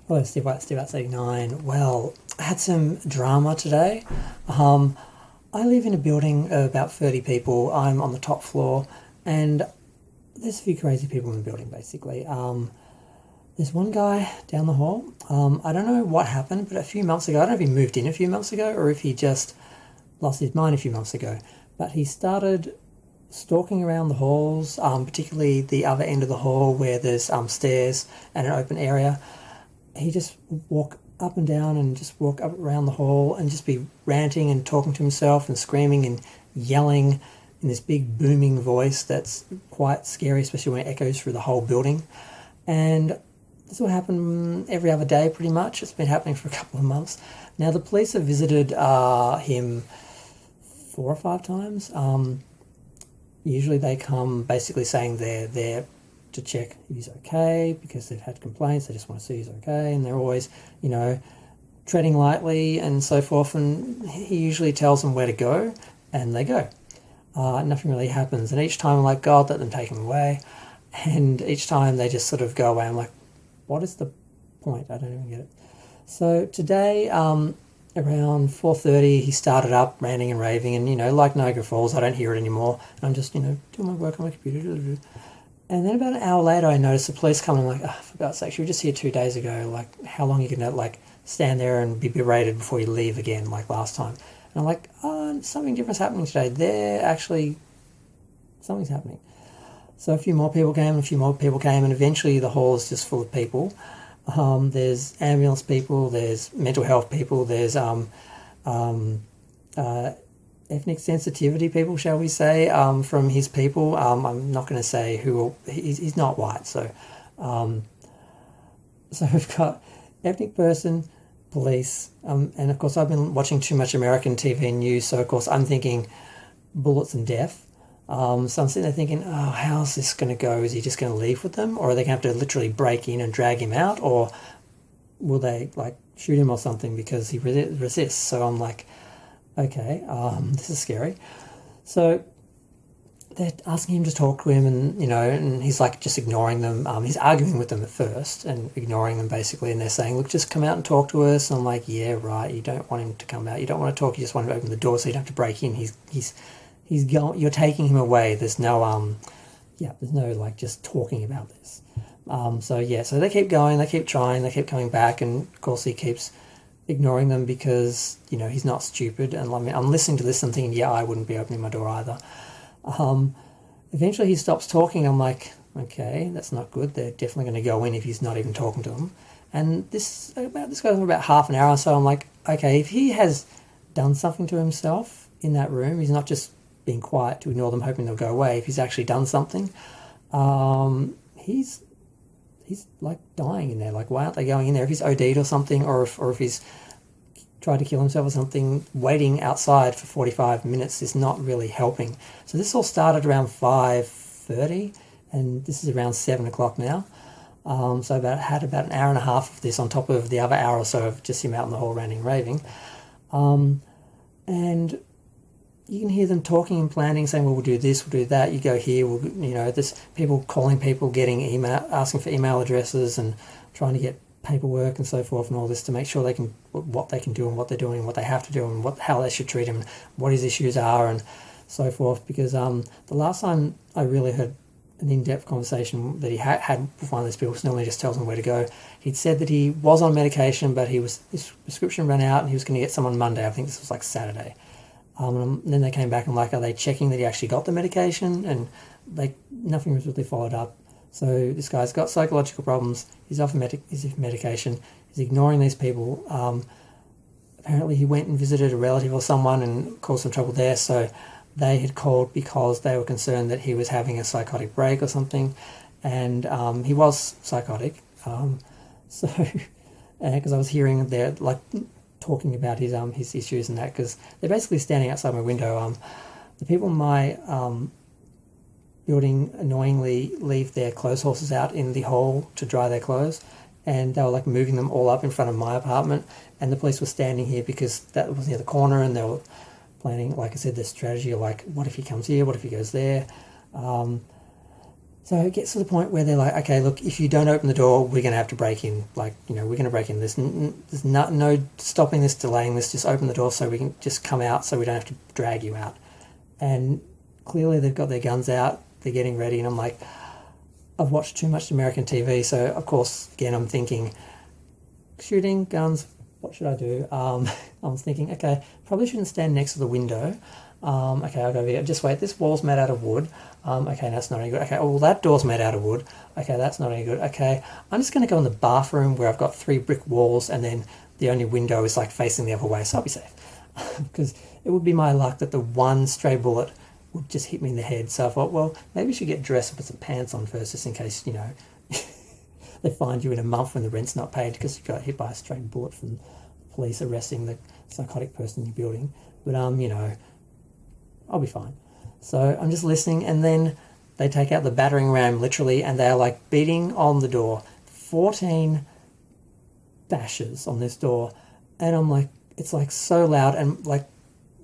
Hello, Steve White, Steve White 89. Well, I had some drama today. Um, I live in a building of about 30 people. I'm on the top floor, and there's a few crazy people in the building, basically. There's one guy down the hall. I don't know what happened, but a few months ago, I don't know if he moved in a few months ago or if he just lost his mind a few months ago, but he started stalking around the halls, particularly the other end of the hall where there's stairs and an open area. He just walk up and down and just walk up around the hall and just be ranting and talking to himself and screaming and yelling in this big booming voice that's quite scary, especially when it echoes through the whole building. And this will happen every other day pretty much. It's been happening for a couple of months. Now the police have visited him 4 or 5 times. Usually they come basically saying they're there to check if he's okay because they've had complaints. They just want to see he's okay, and they're always, treading lightly and so forth. And he usually tells them where to go, and they go. Nothing really happens, and each time I'm like, God, let them take him away. And each time they just sort of go away. I'm like, what is the point? I don't even get it. So today, around 4:30, he started up ranting and raving, and like Niagara Falls, I don't hear it anymore. I'm just doing my work on my computer. And then about an hour later, I noticed the police coming. I'm like, oh, for God's sake, you were just here 2 days ago. Like, how long are you going to, stand there and be berated before you leave again, like last time? And I'm like, oh, something different's happening today. Something's happening. So a few more people came, and eventually the hall is just full of people. There's ambulance people, there's mental health people, there's ethnic sensitivity people, shall we say, from his people. I'm not going to say who. He's not white, so we've got ethnic person, police, and of course I've been watching too much American TV news, so of course I'm thinking bullets and death. So I'm sitting there thinking, oh, how's this going to go? Is he just going to leave with them, or are they going to have to literally break in and drag him out, or will they shoot him or something because he resists? So I'm like, okay, this is scary. So they're asking him to talk to him, and he's just ignoring them. He's arguing with them at first and ignoring them basically, and they're saying, look, just come out and talk to us. And I'm like, yeah, right. You don't want him to come out. You don't want to talk. You just want him to open the door so you don't have to break in. He's going. You're taking him away. There's no there's no just talking about this. So they keep going. They keep trying. They keep coming back, and of course he keeps ignoring them because he's not stupid. And I'm listening to this and thinking, yeah, I wouldn't be opening my door either. Eventually he stops talking. I'm like, okay, that's not good. They're definitely going to go in if he's not even talking to them. And this goes on for about half an hour or so. I'm like, okay, if he has done something to himself in that room, he's not just being quiet to ignore them hoping they'll go away. If he's actually done something, he's dying in there. Why aren't they going in there? If he's OD'd or something, or if he's tried to kill himself or something, waiting outside for 45 minutes is not really helping. So this all started around 5:30, and this is around 7 o'clock now. So had about an hour and a half of this on top of the other hour or so of just him out in the hall ranting and raving. And you can hear them talking and planning, saying, well, we'll do this, we'll do that, you go here, there's people calling people, getting email, asking for email addresses and trying to get paperwork and so forth and all this to make sure what they can do and what they're doing and what they have to do and how they should treat him and what his issues are and so forth. Because the last time I really heard an in-depth conversation that he had with one of these people, who normally just tells him where to go, he'd said that he was on medication, but his prescription ran out and he was going to get some on Monday. I think this was Saturday. And then they came back and are they checking that he actually got the medication? And nothing was really followed up. So this guy's got psychological problems. He's off medication. He's ignoring these people. Apparently he went and visited a relative or someone and caused some trouble there. So they had called because they were concerned that he was having a psychotic break or something. And he was psychotic. So because I was hearing their talking about his issues and that, because they're basically standing outside my window. The people in my building annoyingly leave their clothes horses out in the hall to dry their clothes, and they were moving them all up in front of my apartment, and the police were standing here because that was near the corner, and they were planning, like I said, their strategy of what if he comes here, what if he goes there. So it gets to the point where they're like, okay, look, if you don't open the door, we're going to have to break in. Like, we're going to break in. There's no stopping this, delaying this. Just open the door so we can just come out so we don't have to drag you out. And clearly they've got their guns out. They're getting ready. And I'm like, I've watched too much American TV. So, of course, again, I'm thinking, shooting, guns, what should I do? I was thinking, okay, probably shouldn't stand next to the window. Okay, I'll go over here. Just wait, this wall's made out of wood. Okay, that's not any good. Okay, oh, well, that door's made out of wood. Okay, that's not any good. Okay, I'm just going to go in the bathroom where I've got 3 brick walls and then the only window is like facing the other way, so I'll be safe. Because it would be my luck that the one stray bullet would just hit me in the head. So I thought, well, maybe you should get dressed and put some pants on first, just in case, they find you in a month when the rent's not paid because you got hit by a stray bullet from police arresting the psychotic person in your building. But, I'll be fine. So I'm just listening, and then they take out the battering ram, literally, and they're like beating on the door. 14 bashes on this door. And I'm like, it's like so loud, and like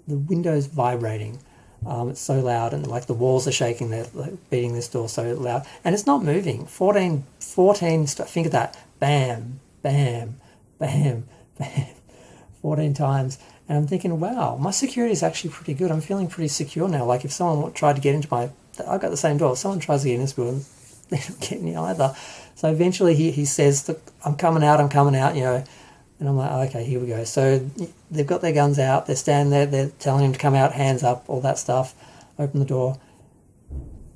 the window's vibrating. It's so loud, and like the walls are shaking. They're like beating this door so loud, and it's not moving. 14, think of that. Bam, bam, bam, bam. 14 times. And I'm thinking, wow, my security is actually pretty good. I'm feeling pretty secure now. Like if someone tried to get into I've got the same door. If someone tries to get in this building, they don't get me either. So eventually he says, look, I'm coming out. And I'm like, okay, here we go. So they've got their guns out. They're standing there. They're telling him to come out, hands up, all that stuff. Open the door.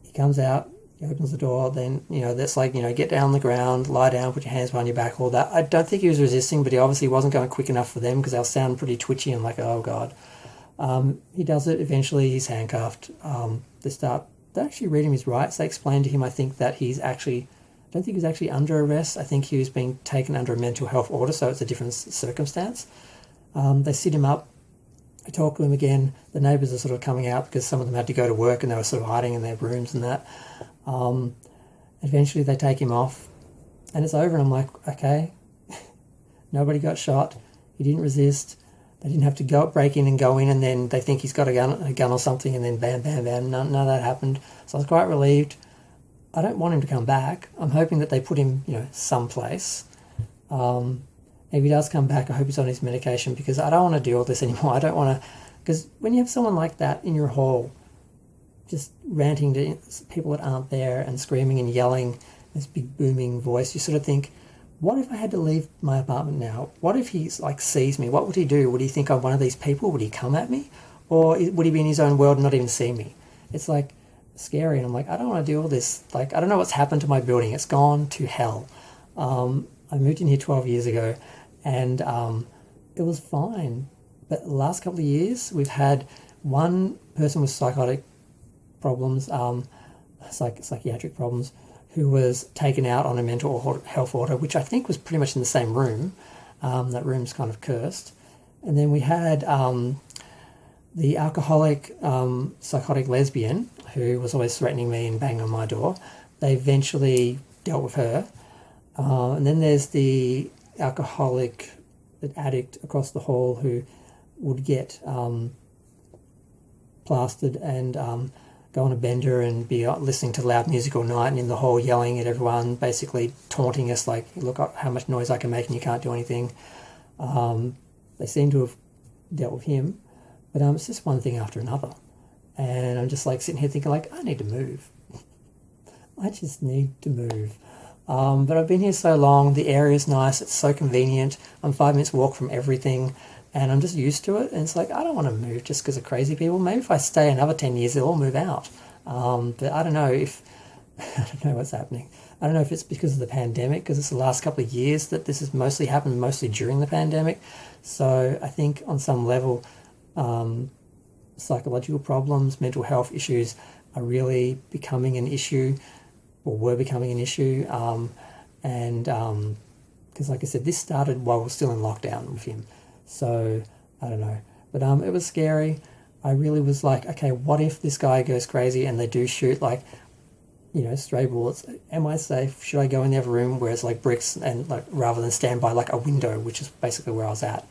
He comes out. He opens the door. Then, that's like, get down on the ground, lie down, put your hands behind your back, all that. I don't think he was resisting, but he obviously wasn't going quick enough for them because they were sounding pretty twitchy and like, oh, God. He does it. Eventually, he's handcuffed. They're actually reading his rights. They explained to him, I think, that I don't think he was actually under arrest. I think he was being taken under a mental health order, so it's a different circumstance. They sit him up. I talk to him again. The neighbours are sort of coming out because some of them had to go to work and they were sort of hiding in their rooms and that. Eventually they take him off and it's over, and I'm like, okay, nobody got shot. He didn't resist. They didn't have to break in and go in, and then they think he's got a gun or something, and then bam, bam, bam. None of that happened. So I was quite relieved. I don't want him to come back. I'm hoping that they put him, someplace. If he does come back, I hope he's on his medication, because I don't want to deal with this anymore. I don't want to, because when you have someone like that in your hall, just ranting to people that aren't there and screaming and yelling, this big booming voice, you sort of think, what if I had to leave my apartment now? What if he sees me? What would he do? Would he think I'm one of these people? Would he come at me? Or would he be in his own world and not even see me? It's like scary, and I'm like, I don't want to deal with this. Like, I don't know what's happened to my building. It's gone to hell. I moved in here 12 years ago, and it was fine. But the last couple of years, we've had one person with psychotic problems, psychiatric problems, who was taken out on a mental health order, which I think was pretty much in the same room. That room's kind of cursed. And then we had the alcoholic, psychotic lesbian who was always threatening me and banging on my door. They eventually dealt with her. And then there's the alcoholic addict across the hall who would get plastered and go on a bender and be listening to loud music all night, and in the hall yelling at everyone, basically taunting us like, look how much noise I can make and you can't do anything. They seem to have dealt with him, but it's just one thing after another. And I'm just like sitting here thinking like, I need to move. I just need to move. But I've been here so long, the area's nice, it's so convenient, I'm 5 minutes walk from everything, and I'm just used to it, and it's like, I don't want to move just because of crazy people. Maybe if I stay another 10 years, they'll all move out. But I don't know I don't know what's happening. I don't know if it's because of the pandemic, because it's the last couple of years that this has mostly happened, mostly during the pandemic. So I think on some level, psychological problems, mental health issues are really becoming an issue, or were becoming an issue. Because like I said, this started while we're still in lockdown with him. So I don't know. But it was scary. I really was like, okay, what if this guy goes crazy and they do shoot like, stray bullets? Am I safe? Should I go in the other room where it's like bricks, and like rather than stand by like a window, which is basically where I was at?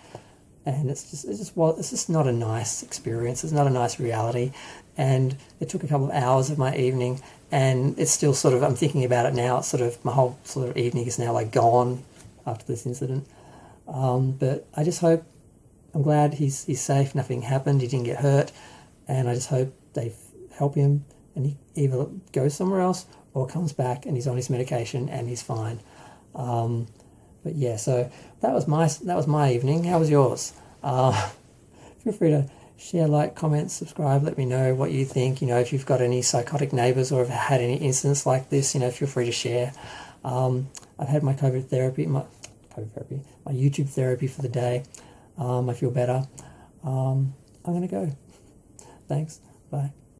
And it's just not a nice experience. It's not a nice reality. And it took a couple of hours of my evening, and it's still sort of, I'm thinking about it now, it's sort of, my whole sort of evening is now like gone after this incident. But I just hope, I'm glad he's safe, nothing happened, he didn't get hurt, and I just hope they help him and he either goes somewhere else or comes back and he's on his medication and he's fine. But yeah, so that was my evening. How was yours? Feel free to share, like, comment, subscribe, let me know what you think. You know, if you've got any psychotic neighbours or have had any incidents like this, you know, feel free to share. I've had my COVID therapy, my YouTube therapy for the day. I feel better. I'm going to go. Thanks. Bye.